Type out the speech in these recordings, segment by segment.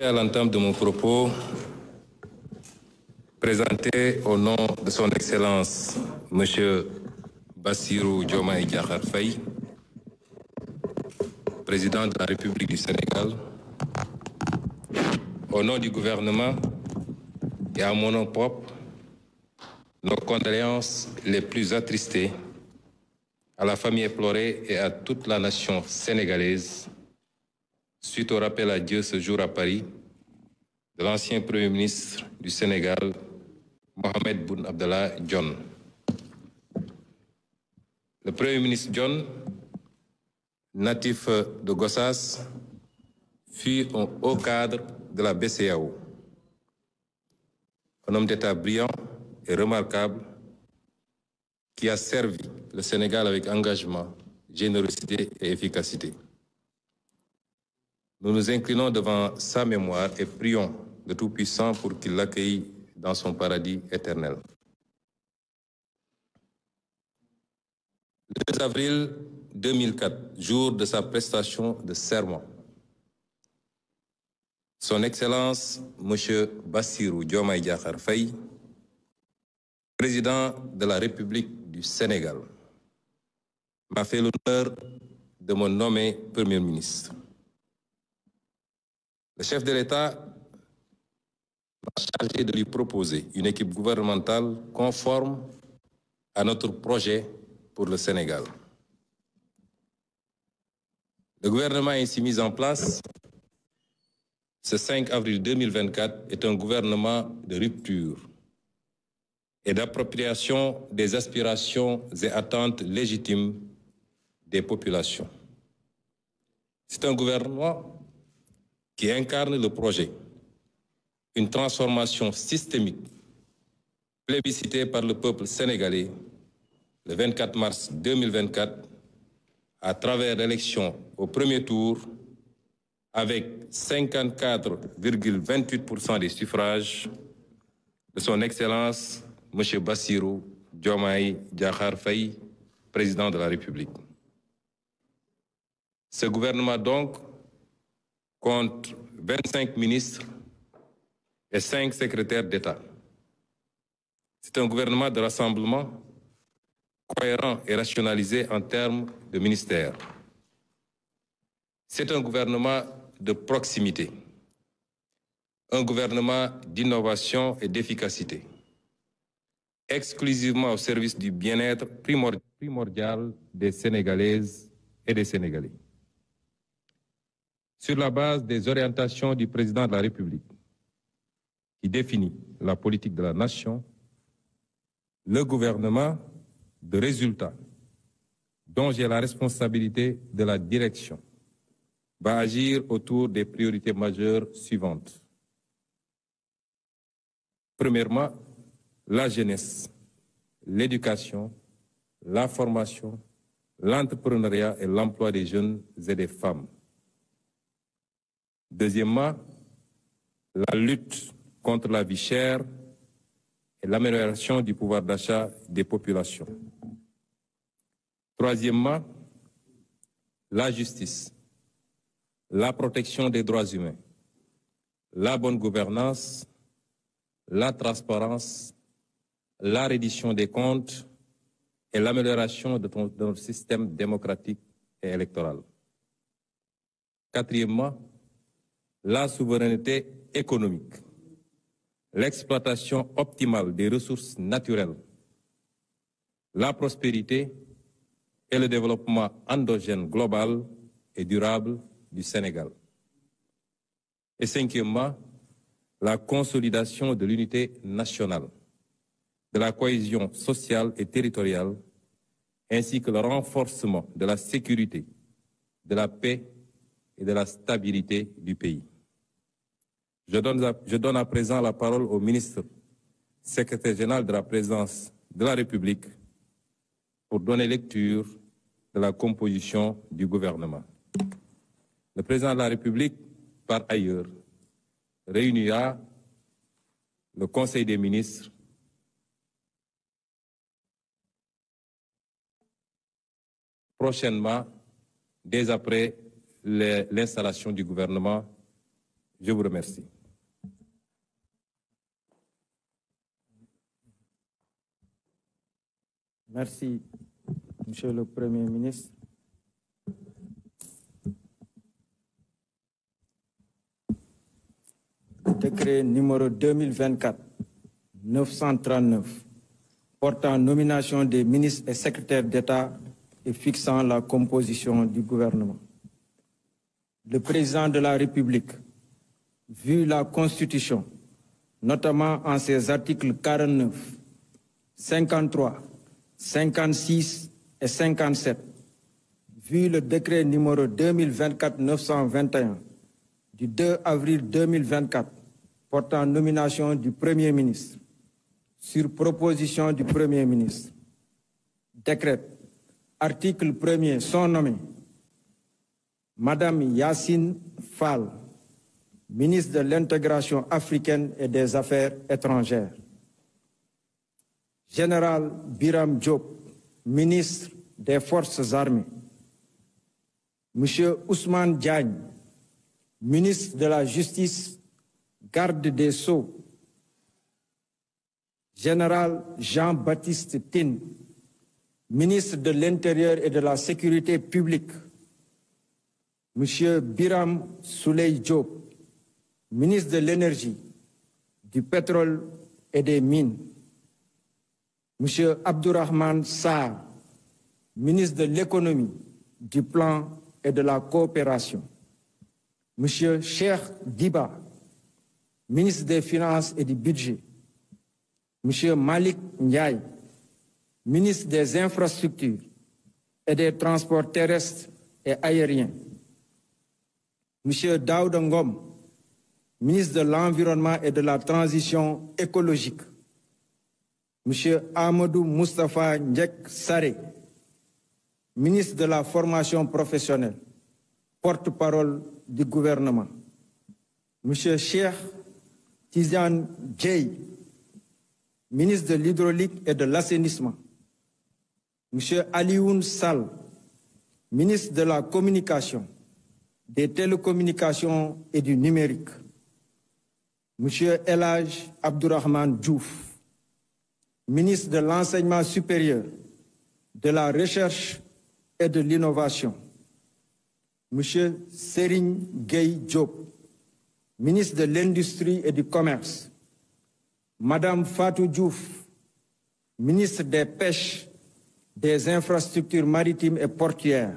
À l'entame de mon propos, présenter au nom de son Excellence M. Bassirou Diomaye Diakhar Faye, président de la République du Sénégal, au nom du gouvernement et à mon nom propre, nos condoléances les plus attristées à la famille éplorée et à toute la nation sénégalaise suite au rappel à Dieu ce jour à Paris de l'ancien Premier ministre du Sénégal, Mohamed Boun Abdallah Dionne. Le Premier ministre Dionne, natif de Gossas, fut un haut cadre de la BCEAO. Un homme d'État brillant et remarquable qui a servi le Sénégal avec engagement, générosité et efficacité. Nous nous inclinons devant sa mémoire et prions le Tout-Puissant pour qu'il l'accueille dans son paradis éternel. Le 2 avril 2004, jour de sa prestation de serment, Son Excellence M. Bassirou Diomaye Diakhar Faye, président de la République du Sénégal, m'a fait l'honneur de me nommer Premier ministre. Le chef de l'État m'a chargé de lui proposer une équipe gouvernementale conforme à notre projet pour le Sénégal. Le gouvernement ainsi mis en place ce 5 avril 2024 est un gouvernement de rupture et d'appropriation des aspirations et attentes légitimes des populations. C'est un gouvernement qui incarne le projet, une transformation systémique plébiscitée par le peuple sénégalais le 24 mars 2024 à travers l'élection au premier tour avec 54,28% des suffrages de son Excellence M. Bassirou Diomaye Diakhar Faye, président de la République. Ce gouvernement donc compte 25 ministres et 5 secrétaires d'État. C'est un gouvernement de rassemblement cohérent et rationalisé en termes de ministères. C'est un gouvernement de proximité, un gouvernement d'innovation et d'efficacité, exclusivement au service du bien-être primordial des Sénégalaises et des Sénégalais. Sur la base des orientations du président de la République, qui définit la politique de la nation, le gouvernement de résultats, dont j'ai la responsabilité de la direction, va agir autour des priorités majeures suivantes. Premièrement, la jeunesse, l'éducation, la formation, l'entrepreneuriat et l'emploi des jeunes et des femmes. Deuxièmement, la lutte contre la vie chère et l'amélioration du pouvoir d'achat des populations. Troisièmement, la justice, la protection des droits humains, la bonne gouvernance, la transparence, la reddition des comptes et l'amélioration de notre système démocratique et électoral. Quatrièmement, la souveraineté économique, l'exploitation optimale des ressources naturelles, la prospérité et le développement endogène global et durable du Sénégal. Et cinquièmement, la consolidation de l'unité nationale, de la cohésion sociale et territoriale, ainsi que le renforcement de la sécurité, de la paix et de la stabilité du pays. Je donne à présent la parole au ministre, secrétaire général de la présidence de la République, pour donner lecture de la composition du gouvernement. Le président de la République, par ailleurs, réunira le Conseil des ministres prochainement, dès après l'installation du gouvernement, Je vous remercie. Merci, Monsieur le Premier ministre. Décret numéro 2024-939 portant nomination des ministres et secrétaires d'État et fixant la composition du gouvernement. Le président de la République, vu la Constitution, notamment en ses articles 49, 53, 56 et 57, vu le décret numéro 2024-921 du 2 avril 2024 portant nomination du Premier ministre, sur proposition du Premier ministre, décrète, article 1er, sont nommés Madame Yacine Fall, ministre de l'Intégration africaine et des Affaires étrangères, Général Biram Diop, ministre des Forces armées, Monsieur Ousmane Diagne, ministre de la Justice, garde des Sceaux, Général Jean-Baptiste Tine, ministre de l'Intérieur et de la Sécurité publique, Monsieur Biram Souley Diop, ministre de l'Énergie, du Pétrole et des Mines, Monsieur Abdourahmane Sarr, ministre de l'Économie, du Plan et de la Coopération, Monsieur Cheikh Diba, ministre des Finances et du Budget, Monsieur Malik Ndiaye, ministre des Infrastructures et des Transports terrestres et aériens, Monsieur Daouda Ngom, ministre de l'Environnement et de la Transition écologique, Monsieur Amadou Moustapha Ndjek Saré, ministre de la Formation professionnelle, porte-parole du gouvernement, Monsieur Cheikh Tidiane Dièye, ministre de l'Hydraulique et de l'Assainissement, Monsieur Alioune Sall, ministre de la Communication, des Télécommunications et du Numérique, Monsieur El Hadj Abdourahmane Diouf, ministre de l'Enseignement supérieur, de la Recherche et de l'Innovation, Monsieur Serigne Gueye Diop, ministre de l'Industrie et du Commerce, Madame Fatou Diouf, ministre des Pêches, des Infrastructures maritimes et portuaires,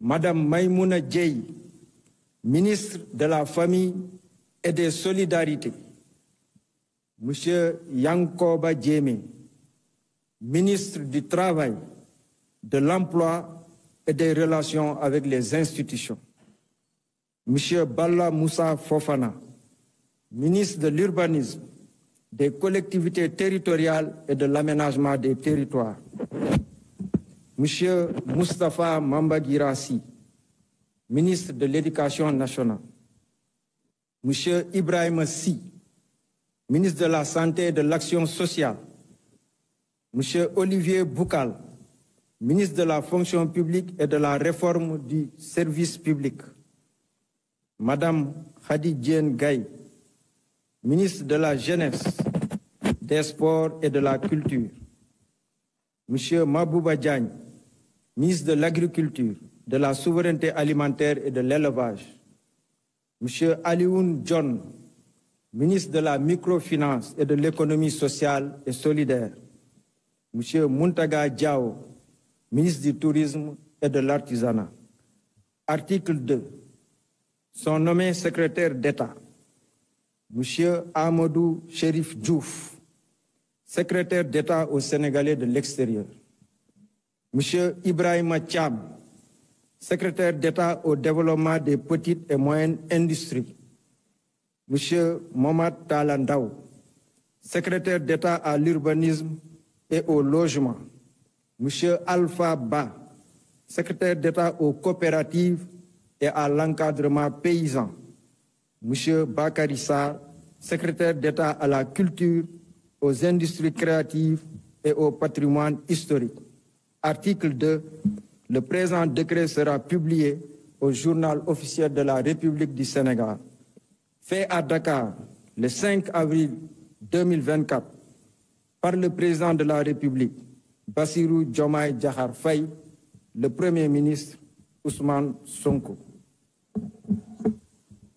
Madame Maïmouna Dièye, ministre de la Famille et des Solidarités, Monsieur Yankoba Diémé, ministre du Travail, de l'Emploi et des Relations avec les institutions, Monsieur Balla Moussa Fofana, ministre de l'Urbanisme, des Collectivités territoriales et de l'Aménagement des territoires, Monsieur Moustapha Mamba Guirassy, ministre de l'Éducation nationale, Monsieur Ibrahima Sy, ministre de la Santé et de l'Action sociale, Monsieur Olivier Boukal, ministre de la Fonction publique et de la Réforme du service public, Madame Khady Diène Gaye, ministre de la Jeunesse, des Sports et de la Culture, Monsieur Mabouba Diagne, ministre de l'Agriculture, de la Souveraineté alimentaire et de l'Élevage, Monsieur Alioune John, ministre de la Microfinance et de l'Économie sociale et solidaire, Monsieur Muntaga Diao, ministre du Tourisme et de l'Artisanat. Article 2. Sont nommés secrétaires d'État Monsieur Amadou Chérif Diouf, secrétaire d'État aux Sénégalais de l'extérieur, Monsieur Ibrahima Thiam, secrétaire d'État au développement des petites et moyennes industries, Monsieur Mohamed Talandao, secrétaire d'État à l'urbanisme et au logement, Monsieur Alpha Ba, secrétaire d'État aux coopératives et à l'encadrement paysan, Monsieur Bakary Sarr, secrétaire d'État à la culture, aux industries créatives et au patrimoine historique. Article 2. Le présent décret sera publié au journal officiel de la République du Sénégal fait à Dakar le 5 avril 2024 par le président de la République, Bassirou Diomaye Diakhar Faye, le Premier ministre Ousmane Sonko.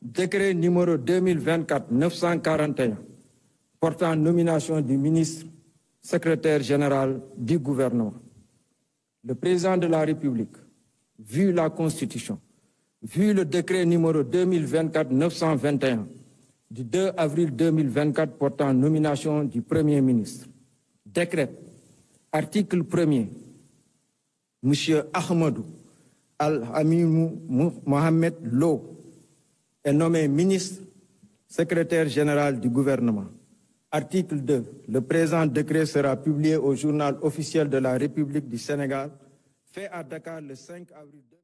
Décret numéro 2024-941 portant nomination du ministre secrétaire général du gouvernement. Le président de la République, vu la Constitution, vu le décret numéro 2024-921 du 2 avril 2024 portant nomination du Premier ministre, décrète, article 1er, M. Ahmadou Al-Amimou Mohamed Lo est nommé ministre secrétaire général du gouvernement. Article 2. Le présent décret sera publié au journal officiel de la République du Sénégal, fait à Dakar le 5 avril 2024.